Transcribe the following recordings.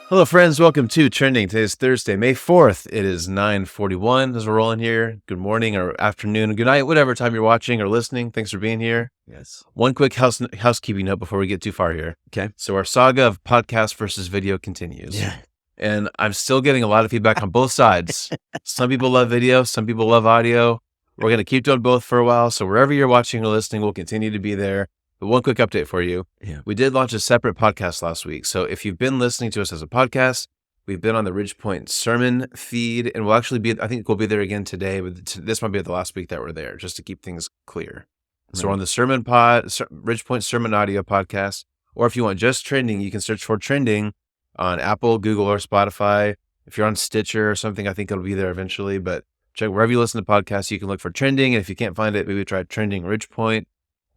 Hello, friends. Welcome to Trending. Today is Thursday, May 4th. It is 9:41 as we're rolling here. Good morning or afternoon, good night, whatever time you're watching or listening. Thanks for being here. Yes. One quick housekeeping note before we get too far here. Okay. So our saga of podcast versus video continues. Yeah. And I'm still getting a lot of feedback on both sides. Some people love video. Some people love audio. We're going to keep doing both for a while. So wherever you're watching or listening, we'll continue to be there. But one quick update for you. Yeah. We did launch a separate podcast last week. So if you've been listening to us as a podcast, we've been on the Ridgepoint sermon feed, and we'll actually be, I think we'll be there again today, but this might be the last week that we're there, just to keep things clear. So we're on the Ridgepoint Sermon Audio podcast, or if you want just Trending, you can search for Trending on Apple, Google, or Spotify. If you're on Stitcher or something, I think it'll be there eventually, but check wherever you listen to podcasts, you can look for Trending, and if you can't find it, maybe try Trending Ridgepoint,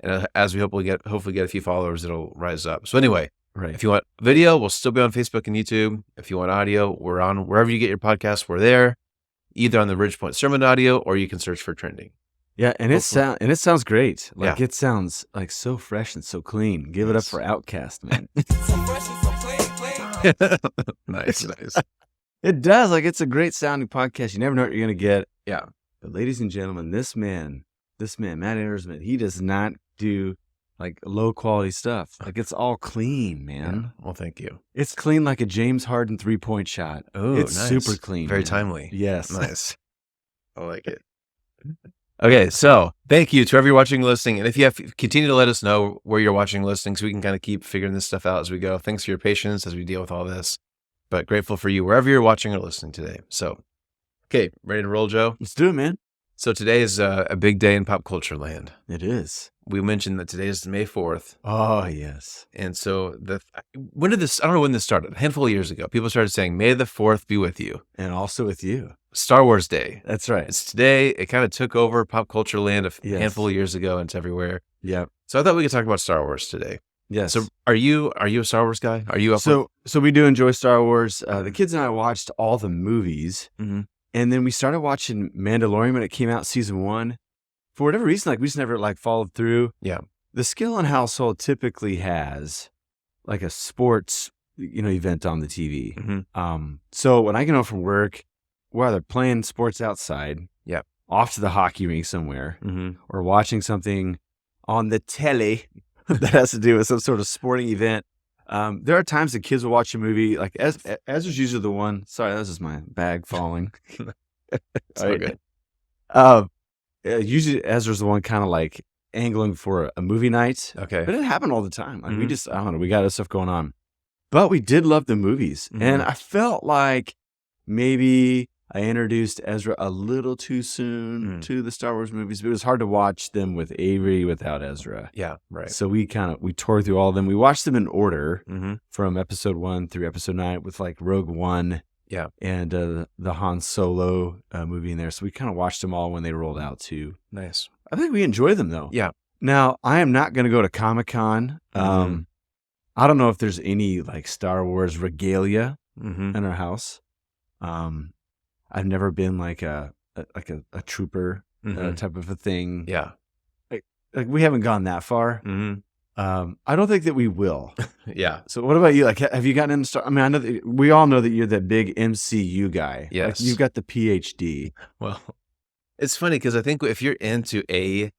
and as we hopefully get a few followers, it'll rise up. So anyway, Right. if you want video, we'll still be on Facebook and YouTube. If you want audio, we're on wherever you get your podcasts. We're there, either on the Ridgepoint Sermon Audio, or you can search for Trending. Yeah, and it sounds great. Like Yeah. it sounds like so fresh and so clean. Give it up for Outcast, man. Nice. It does. Like it's a great sounding podcast. You never know what you're gonna get. Yeah. But ladies and gentlemen, this man, Matt Ersman, he does not do like low quality stuff. Like it's all clean, man. Well, thank you. It's clean like a James Harden 3-point shot. Oh, it's nice. super clean. Very man. timely. Yes. Nice. I like it. Okay, so thank you to whoever you're watching and listening. And if you have, continue to let us know where you're watching and listening so we can kind of keep figuring this stuff out as we go. Thanks for your patience as we deal with all this. But grateful for you wherever you're watching or listening today. So, okay, ready to roll, Joe? Let's do it, man. So today is a big day in pop culture land. It is. We mentioned that today is May 4th. Oh, yes. And so I don't know when this started, a handful of years ago, people started saying, May the 4th be with you. And also with you. Star Wars Day. That's right. It's today. It kind of took over pop culture land a Yes. handful of years ago, and it's everywhere. Yeah. So I thought we could talk about Star Wars today. Yes. So are you a Star Wars guy? Are you up? So we do enjoy Star Wars. The kids and I watched all the movies. Mm-hmm. And then we started watching Mandalorian when it came out, season 1. For whatever reason, like we just never like followed through. Yeah. The Skillen household typically has like a sports, event on the TV. Mm-hmm. So when I get home from work, we're either playing sports outside, Yep. off to the hockey rink somewhere, Mm-hmm. or watching something on the telly that has to do with some sort of sporting event. There are times the kids will watch a movie, like Ezra's usually the one. Sorry, that was just my bag falling. It's all good. Usually Ezra's the one kind of like angling for a movie night. Okay. But it happened all the time. Like Mhm. I don't know, we got other stuff going on. But we did love the movies. Mhm. And I felt like maybe I introduced Ezra a little too soon to the Star Wars movies, but it was hard to watch them with Avery without Ezra. Yeah. Right. So we tore through all of them. We watched them in order Mm-hmm. from episode 1 through episode 9 with like Rogue One. Yeah. And the Han Solo movie in there. So we kind of watched them all when they rolled out too. Nice. I think we enjoy them though. Yeah. Now, I am not going to go to Comic-Con. Mhm. I don't know if there's any like Star Wars regalia Mm-hmm. in our house. I've never been like a trooper Mhm. type of a thing. Yeah. Like we haven't gone that far. Mm-hmm. I don't think that we will. Yeah. So what about you? Like, have you gotten into Star? I mean, I know that we all know that you're that big MCU guy. Yes. Like, you've got the PhD. Well, it's funny because I think if you're into a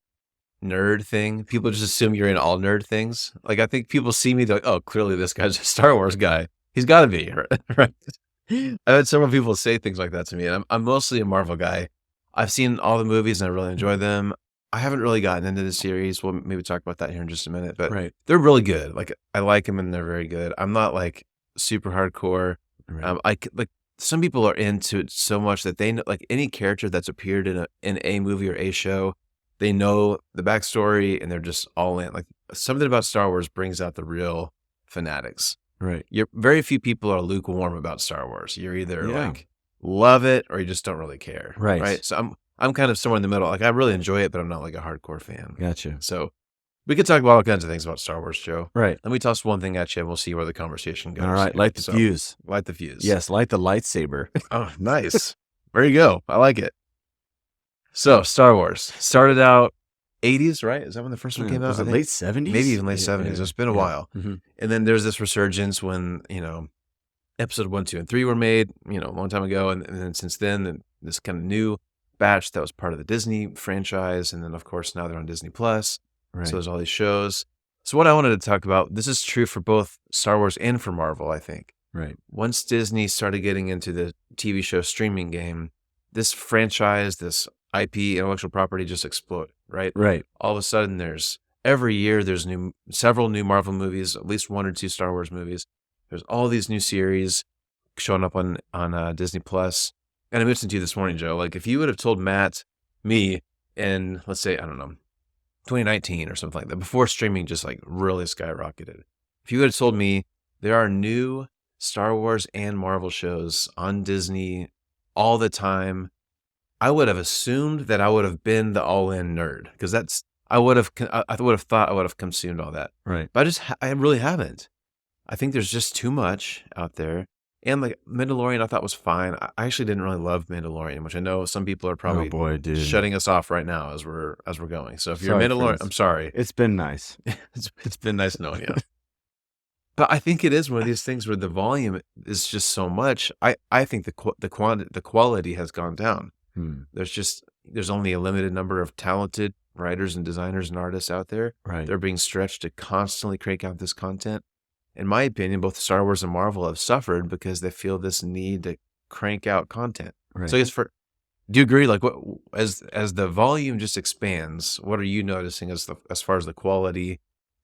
nerd thing, people just assume you're in all nerd things. Like I think people see me, they're like, oh, clearly this guy's a Star Wars guy. He's got to be, right? I've had several people say things like that to me, and I'm mostly a Marvel guy. I've seen all the movies and I really enjoy them. I haven't really gotten into the series. We'll maybe talk about that here in just a minute, but Right. they're really good. Like I like them and they're very good. I'm not like super hardcore. Right. Like some people are into it so much that they know, like any character that's appeared in a movie or a show, they know the backstory and they're just all in. Like something about Star Wars brings out the real fanatics. Right. Very few people are lukewarm about Star Wars. You're either Yeah. like love it or you just don't really care. Right. Right. So I'm kind of somewhere in the middle. Like I really enjoy it, but I'm not like a hardcore fan. Gotcha. So we could talk about all kinds of things about Star Wars, Joe. Right. Let me toss one thing at you and we'll see where the conversation goes. All right. Light the fuse. Light the fuse. Yes. Light the lightsaber. Oh, nice. There you go. I like it. So Star Wars started out 80s, right? Is that when the first one came out? Was I it think? late 70s? Maybe even late 70s. It's been a while. Mm-hmm. And then there's this resurgence when, episode 1, 2, and 3 were made, a long time ago. And then since then, this kind of new batch that was part of the Disney franchise. And then, of course, now they're on Disney Plus. Right. So there's all these shows. So what I wanted to talk about, this is true for both Star Wars and for Marvel, I think. Right. Once Disney started getting into the TV show streaming game, this franchise, this IP, intellectual property, just exploded, right? Right. All of a sudden, every year there's several new Marvel movies, at least 1 or 2 Star Wars movies. There's all these new series showing up on Disney Plus. And I mentioned to you this morning, Joe, like if you would have told me, in, let's say, I don't know, 2019 or something like that, before streaming just like really skyrocketed, if you would have told me there are new Star Wars and Marvel shows on Disney all the time, I would have assumed that I would have been the all-in nerd, because I would have thought I would have consumed all that. Right. But I really haven't. I think there's just too much out there. And like Mandalorian, I thought was fine. I actually didn't really love Mandalorian, which I know some people are probably shutting us off right now as we're going. So if you're Mandalorian, friends. I'm sorry. It's been nice. It's been nice knowing you. But I think it is one of these things where the volume is just so much. I think the quality has gone down. There's only a limited number of talented writers and designers and artists out there. Right. They're being stretched to constantly crank out this content. In my opinion, both Star Wars and Marvel have suffered because they feel this need to crank out content. Right. So I guess do you agree? Like, as the volume just expands, what are you noticing as far as the quality,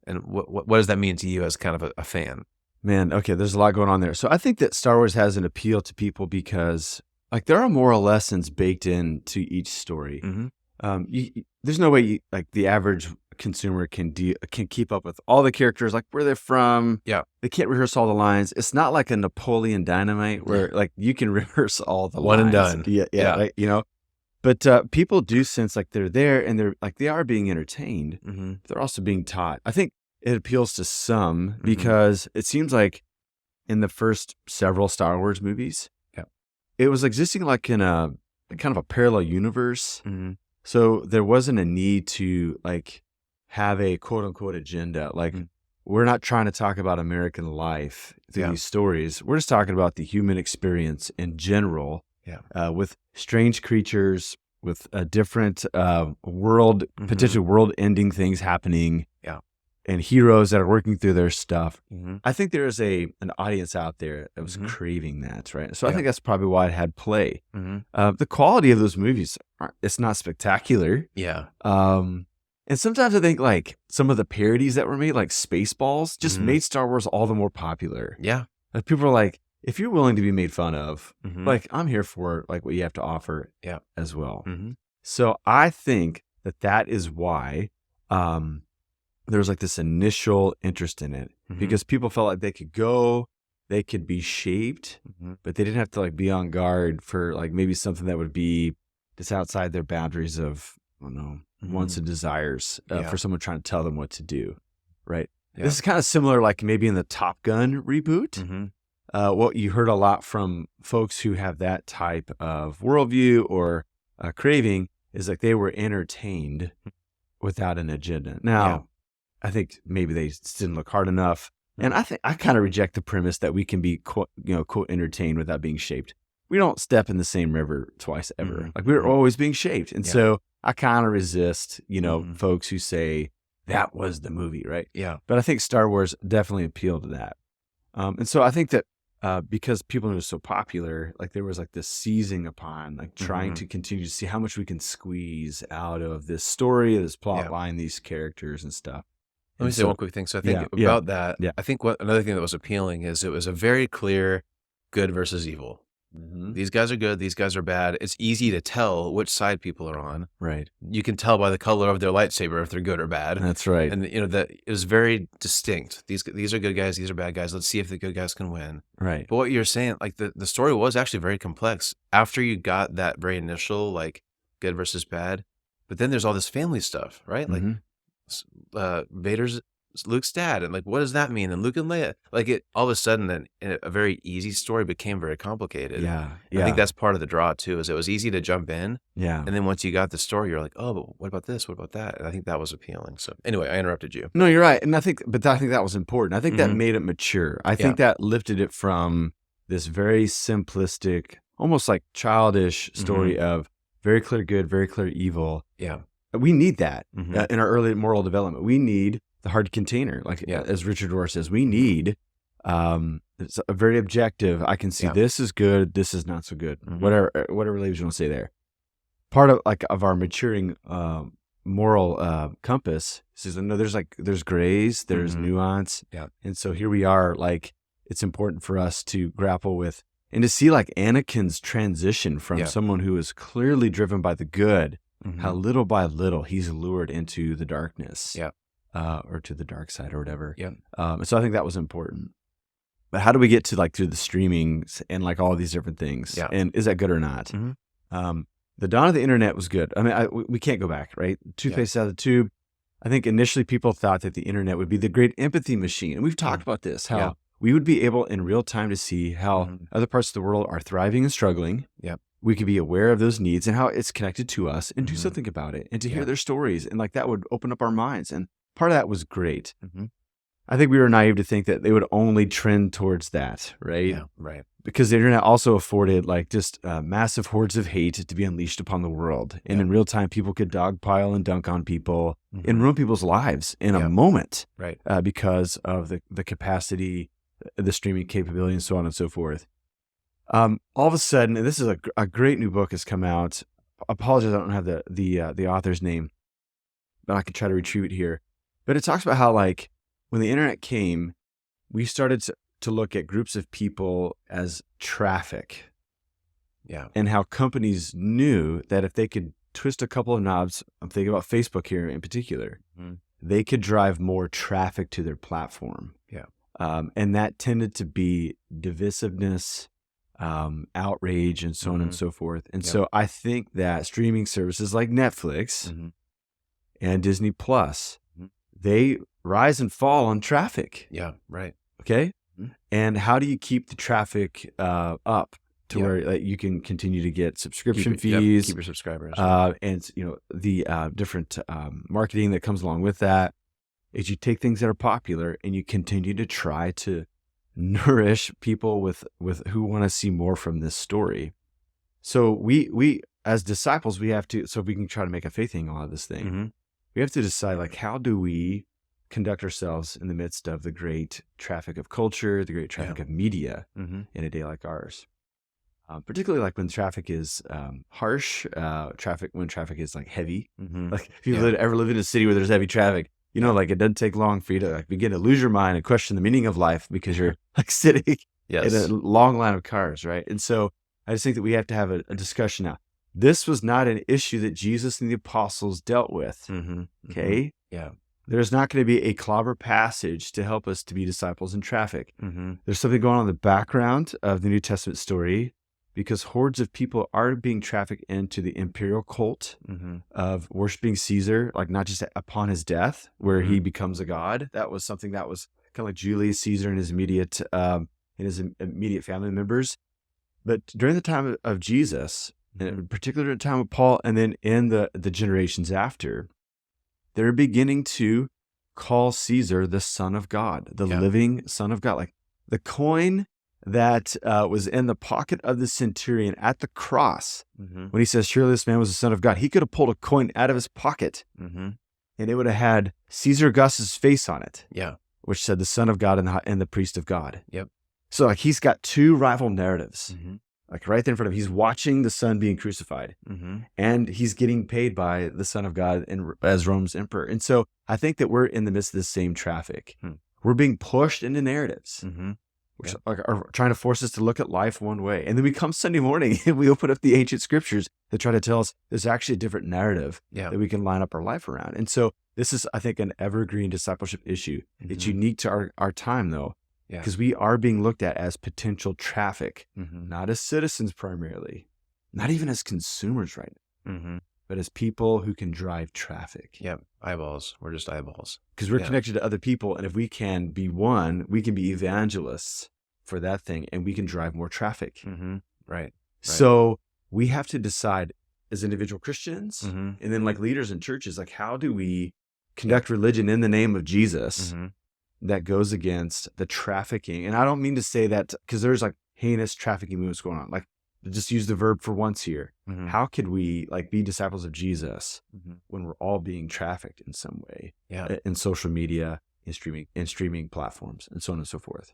and what does that mean to you as kind of a fan? Man, okay, there's a lot going on there. So I think that Star Wars has an appeal to people because like there are moral lessons baked into each story. Mm-hmm. There's no way like the average consumer can keep up with all the characters, like where they're from. Yeah, they can't rehearse all the lines. It's not like a Napoleon Dynamite where like you can rehearse all the one lines. and done. Yeah. Right, but people do sense like they're there and they're like they are being entertained. Mm-hmm. They're also being taught. I think it appeals to some because it seems like in the first several Star Wars movies, it was existing like in a kind of a parallel universe. Mm-hmm. So there wasn't a need to like have a quote unquote agenda. Like we're not trying to talk about American life through these stories. We're just talking about the human experience in general. Yeah. With strange creatures, with a different world, potential world-ending things happening. Yeah. And heroes that are working through their stuff. Mm-hmm. I think there is an audience out there that was craving that, right? So I think that's probably why it had play. Mm-hmm. The quality of those movies, it's not spectacular. Yeah. And sometimes I think like some of the parodies that were made, like Spaceballs, just made Star Wars all the more popular. Yeah. Like people are like, if you're willing to be made fun of, like I'm here for like what you have to offer as well. Mm-hmm. So I think that is why there was like this initial interest in it because people felt like they could be shaped, but they didn't have to like be on guard for like maybe something that would be just outside their boundaries of, I don't know, wants and desires for someone trying to tell them what to do, right? Yeah. This is kind of similar like maybe in the Top Gun reboot. What you heard a lot from folks who have that type of worldview or craving is like they were entertained without an agenda. Now, I think maybe they just didn't look hard enough. And I think I kind of reject the premise that we can be quote entertained without being shaped. We don't step in the same river twice ever. Like we're always being shaped. And so I kind of resist, folks who say that was the movie, right? Yeah. But I think Star Wars definitely appealed to that. And so I think that because people knew it was so popular, like there was like this seizing upon, like trying to continue to see how much we can squeeze out of this story, this plot line, these characters and stuff. Let me say one quick thing. So I think about that, I think another thing that was appealing is it was a very clear good versus evil. These guys are good. These guys are bad. It's easy to tell which side people are on. Right. You can tell by the color of their lightsaber if they're good or bad. That's right. And that it was very distinct. These are good guys. These are bad guys. Let's see if the good guys can win. Right. But what you're saying, like the story was actually very complex after you got that very initial like good versus bad. But then there's all this family stuff, right? Like Vader's Luke's dad, and like what does that mean? And Luke and Leia, like it all of a sudden a very easy story became very complicated. I think that's part of the draw too, is it was easy to jump in, and then once you got the story, you're like, oh, but what about this? What about that? And I think that was appealing. So anyway, I interrupted you. No, you're right, and I think that was important. I think that made it mature. I think that lifted it from this very simplistic, almost like childish story of very clear good, very clear evil. Yeah. We need that in our early moral development. We need the hard container, like as Richard Rohr says. We need it's a very objective. I can see this is good, this is not so good. Whatever labels you want to say there. Part of our maturing moral compass says no. There's grays, there's nuance, and so here we are. Like it's important for us to grapple with and to see like Anakin's transition from someone who is clearly driven by the good. How little by little he's lured into the darkness, or to the dark side or whatever. So I think that was important. But how do we get to like through the streamings and like all these different things? And is that good or not? The dawn of the internet was good. I mean, we can't go back, right? Toothpaste out of the tube. I think initially people thought that the internet would be the great empathy machine, and we've talked about this. How we would be able in real time to see how other parts of the world are thriving and struggling. We could be aware of those needs and how it's connected to us and do something about it and to hear their stories. And like that would open up our minds. And part of that was great. I think we were naive to think that they would only trend towards that, right? Yeah, right. Because the internet also afforded like just massive hordes of hate to be unleashed upon the world. And in real time, people could dogpile and dunk on people and ruin people's lives in a moment, right? Because of the capacity, the streaming capability and so on and so forth. All of a sudden, and this is a great new book has come out. I apologize, I don't have the author's name, but I could try to retrieve it here. But it talks about how like when the internet came, we started to look at groups of people as traffic. And how companies knew that if they could twist a couple of knobs, I'm thinking about Facebook here in particular, they could drive more traffic to their platform. And that tended to be divisiveness, outrage, and so on and so forth. And so I think that streaming services like Netflix and Disney Plus, they rise and fall on traffic. Right. Okay. And how do you keep the traffic up to where you can continue to get subscription fees, keep your subscribers, and the different marketing that comes along with that? Is you take things that are popular and you continue to try to nourish people with who want to see more from this story. So we as disciples, we have to, so we can try to make a faith angle out of this thing. We have to decide like, how do we conduct ourselves in the midst of the great traffic of culture, the great traffic of media in a day like ours? Particularly like when traffic is harsh, when traffic is like heavy. Like if you ever live in a city where there's heavy traffic, you know, like it doesn't take long for you to like begin to lose your mind and question the meaning of life because you're like sitting in a long line of cars, right? And so I just think that we have to have a discussion now. This was not an issue that Jesus and the apostles dealt with, okay? There's not going to be a clobber passage to help us to be disciples in traffic. There's something going on in the background of the New Testament story because hordes of people are being trafficked into the imperial cult of worshiping Caesar, like not just upon his death, where he becomes a god. That was something that was kind of like Julius Caesar and his immediate family members. But during the time of Jesus, and in particular at the time of Paul, and then in the generations after, they're beginning to call Caesar the Son of God, the living Son of God. Like the coin that was in the pocket of the centurion at the cross, when he says, surely this man was the Son of God, he could have pulled a coin out of his pocket and it would have had Caesar Augustus' face on it, which said the Son of God and the priest of God. So like he's got two rival narratives. Like right there in front of him, he's watching the Son being crucified, and he's getting paid by the Son of God as Rome's emperor. And so I think that we're in the midst of the same traffic. We're being pushed into narratives, which are trying to force us to look at life one way. And then we come Sunday morning and we open up the ancient scriptures that try to tell us there's actually a different narrative that we can line up our life around. And so this is, I think, an evergreen discipleship issue. It's unique to our time, though. Because we are being looked at as potential traffic, not as citizens primarily, not even as consumers right now, but as people who can drive traffic. Eyeballs. We're just eyeballs. Because we're connected to other people, and if we can be one, we can be evangelists for that thing, and we can drive more traffic. Right. So we have to decide as individual Christians, and then like leaders in churches, like how do we conduct religion in the name of Jesus that goes against the trafficking? And I don't mean to say that because there's like heinous trafficking movements going on. Like, just use the verb for once here. Mm-hmm. How could we like be disciples of Jesus Mm-hmm. when we're all being trafficked in some way? Yeah. In social media, in streaming platforms, and so on and so forth.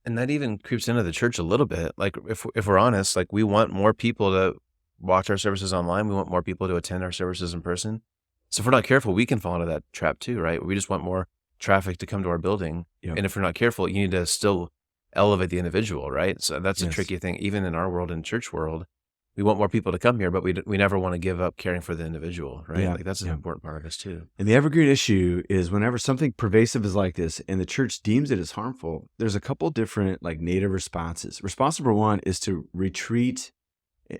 And that even creeps into the church a little bit. Like if we're honest, like we want more people to watch our services online. We want more people to attend our services in person. So if we're not careful, we can fall into that trap too, right? We just want more traffic to come to our building. Yep. And if we're not careful, you need to still elevate the individual, right? So that's a Yes. tricky thing. Even in our world, in church world, we want more people to come here, but we never want to give up caring for the individual, right? Yeah. Like that's an Yeah. important part of this too. And the evergreen issue is whenever something pervasive is like this and the church deems it as harmful, there's a couple different like native responses. Response number one is to retreat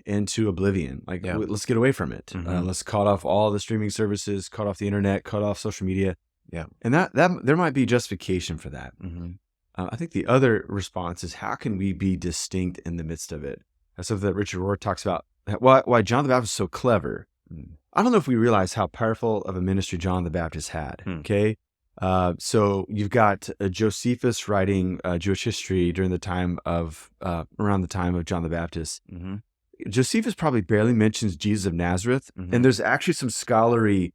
into oblivion. Like, Yeah. let's get away from it. Mhm. Let's cut off all the streaming services, cut off the internet, cut off social media. Yeah. And that there might be justification for that. Mm-hmm. I think the other response is, how can we be distinct in the midst of it? That's something that Richard Rohr talks about. Why John the Baptist is so clever. I don't know if we realize how powerful of a ministry John the Baptist had. Okay. So you've got Josephus writing Jewish history during the time of, around the time of John the Baptist. Mm-hmm. Josephus probably barely mentions Jesus of Nazareth. Mhm. And there's actually some scholarly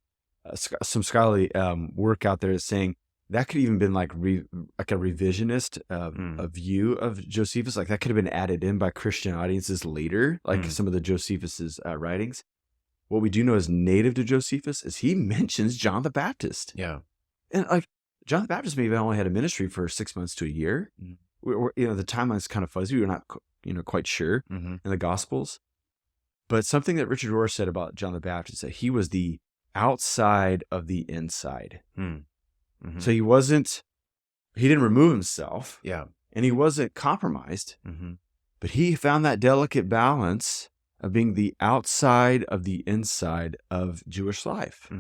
work out there that's saying that could even been like a revisionist a view of Josephus. Like that could have been added in by Christian audiences later, like some of the Josephus's writings. What we do know is native to Josephus is he mentions John the Baptist. Yeah. And like John the Baptist maybe only had a ministry for 6 months to a year. The timeline's kind of fuzzy. We're not quite sure in the Gospels. But something that Richard Rohr said about John the Baptist, that he was the outside of the inside. Mm-hmm. So he didn't remove himself. Yeah. And he wasn't compromised, Mm-hmm. but he found that delicate balance of being the outside of the inside of Jewish life,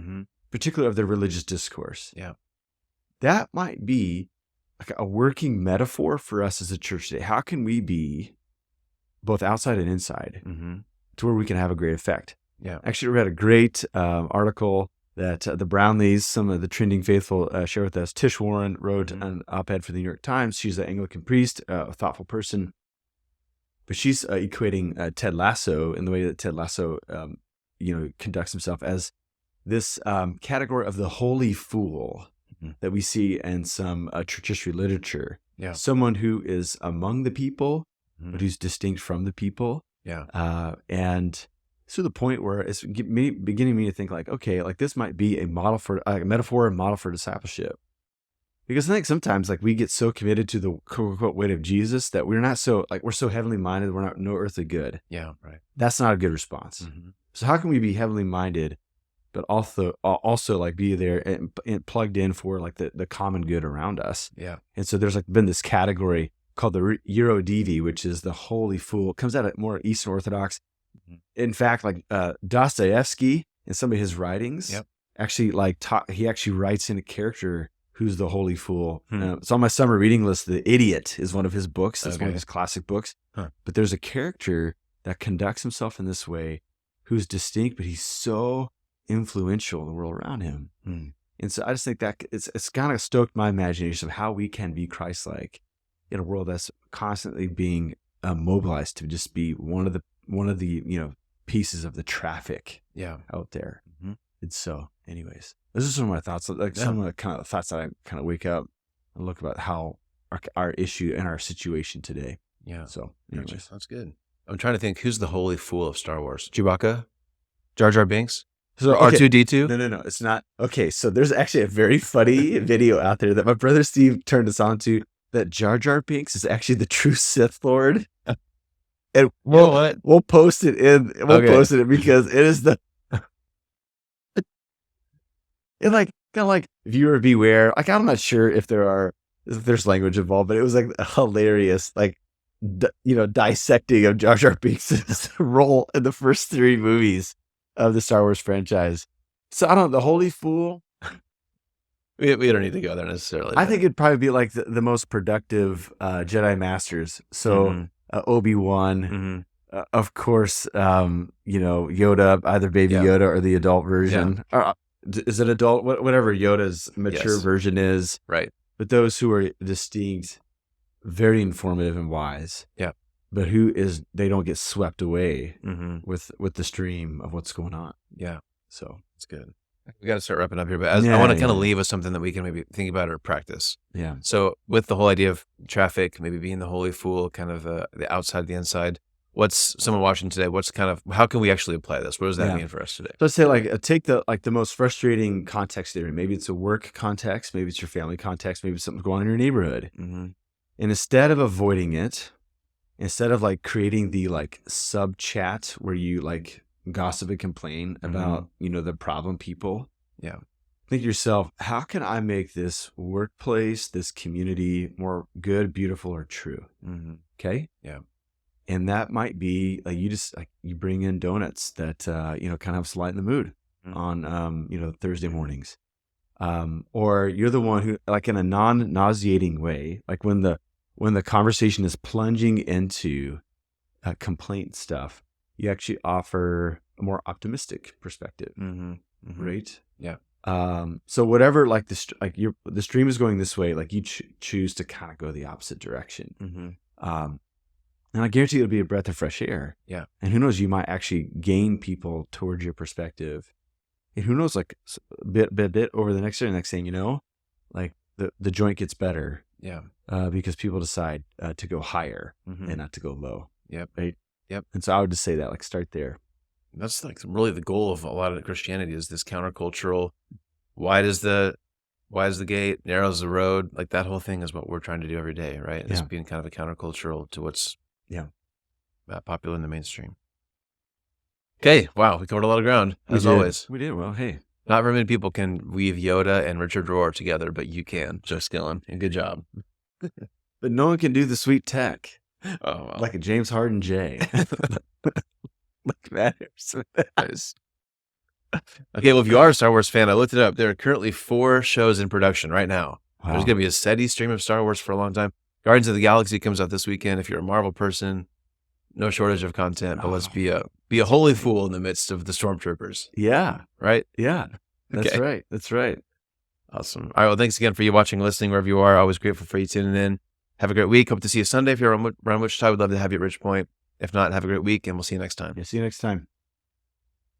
particularly of the religious discourse. Yeah. That might be like a working metaphor for us as a church today. How can we be both outside and inside to where we can have a great effect? Yeah. Actually, we read a great article that the Brownlees, some of the Trending Faithful, share with us. Tish Warren wrote an op-ed for the New York Times. She's an Anglican priest, a thoughtful person, but she's equating Ted Lasso in the way that Ted Lasso, conducts himself as this category of the holy fool that we see in some church history literature. Yeah. Someone who is among the people, but who's distinct from the people. Yeah. And to the point where it's beginning me to think like, okay, like this might be a model for a metaphor and model for discipleship. Because I think sometimes like we get so committed to the quote unquote weight of Jesus that we're not so like, we're so heavenly minded. We're not no earthly good. Yeah. Right. That's not a good response. So how can we be heavenly minded, but also like be there and plugged in for like the common good around us? Yeah. And so there's like been this category called the Eurodivi, which is the holy fool. It comes out of more Eastern Orthodox. In fact, like Dostoevsky in some of his writings, actually he actually writes in a character who's the holy fool. It's on my summer reading list. The Idiot is one of his books. That's one of his classic books. But there's a character that conducts himself in this way who's distinct, but he's so influential in the world around him. And so I just think that it's kind of stoked my imagination of how we can be Christ-like in a world that's constantly being mobilized to just be one of the pieces of the traffic out there. And so anyways, those are some of my thoughts, like some of the kind of thoughts that I kind of wake up and look about how our issue and our situation today. Yeah. So anyways, that's good. I'm trying to think, who's the holy fool of Star Wars? Chewbacca? Jar Jar Binks? So R2-D2? No, it's not. Okay, so there's actually a very funny video out there that my brother Steve turned us on to, that Jar Jar Binks is actually the true Sith Lord. And we'll post it in. Post it because it is the. It like kind of like viewer beware. Like I'm not sure if there's language involved, but it was like a hilarious dissecting of Jar Jar Binks' role in the first 3 movies of the Star Wars franchise. So I don't know, the holy fool. We don't need to go there necessarily. I think it'd probably be like the most productive Jedi Masters. So Obi-Wan, of course, Yoda, either Baby Yoda or the adult version. Is it adult? Whatever Yoda's mature version is. Right. But those who are distinct, very informative and wise. Yeah. but they don't get swept away with the stream of what's going on. Yeah. So that's good. We got to start wrapping up here, but I want to kind of leave with something that we can maybe think about or practice. Yeah. So with the whole idea of traffic, maybe being the holy fool, kind of the outside, the inside, what's someone watching today? How can we actually apply this? What does that mean for us today? So let's say take the most frustrating context theory. Maybe it's a work context. Maybe it's your family context. Maybe it's something going on in your neighborhood. And instead of avoiding it, instead of creating the sub chat where you gossip and complain about, the problem people. Yeah. Think to yourself, how can I make this workplace, this community more good, beautiful, or true? Okay. Yeah. And that might be you bring in donuts that, kind of helps lighten the mood on, Thursday mornings. Or you're the one who in a non-nauseating way, when the conversation is plunging into complaint stuff, you actually offer a more optimistic perspective, right? Yeah. So whatever, the stream is going this way, you choose to kind of go the opposite direction. And I guarantee it'll be a breath of fresh air. Yeah. And who knows, you might actually gain people towards your perspective. And who knows, bit over the next thing, the joint gets better. Yeah. Because people decide to go higher and not to go low. Yep. Right. Yep. And so I would just say that, start there. That's really the goal of a lot of Christianity is this countercultural, wide is the gate, narrow is the road. That whole thing is what we're trying to do every day, right? It's being kind of a countercultural to what's popular in the mainstream. Okay. Wow. We covered a lot of ground, as always. We did. Well, hey. Not very many people can weave Yoda and Richard Rohr together, but you can, Joe Skillen. And good job. But no one can do the sweet tech. Oh, well. Like a James Harden J. Matters. Okay, well, if you are a Star Wars fan, I looked it up. There are currently 4 shows in production right now. Wow. There's going to be a steady stream of Star Wars for a long time. Guardians of the Galaxy comes out this weekend. If you're a Marvel person, no shortage of content, but let's be a holy fool in the midst of the stormtroopers. Yeah. Right? Yeah. That's right. That's right. Awesome. All right, well, thanks again for you watching, listening, wherever you are. Always grateful for you tuning in. Have a great week. Hope to see you Sunday. If you're around Wichita, we'd love to have you at Ridgepoint. If not, have a great week, and we'll see you next time. Yeah, see you next time.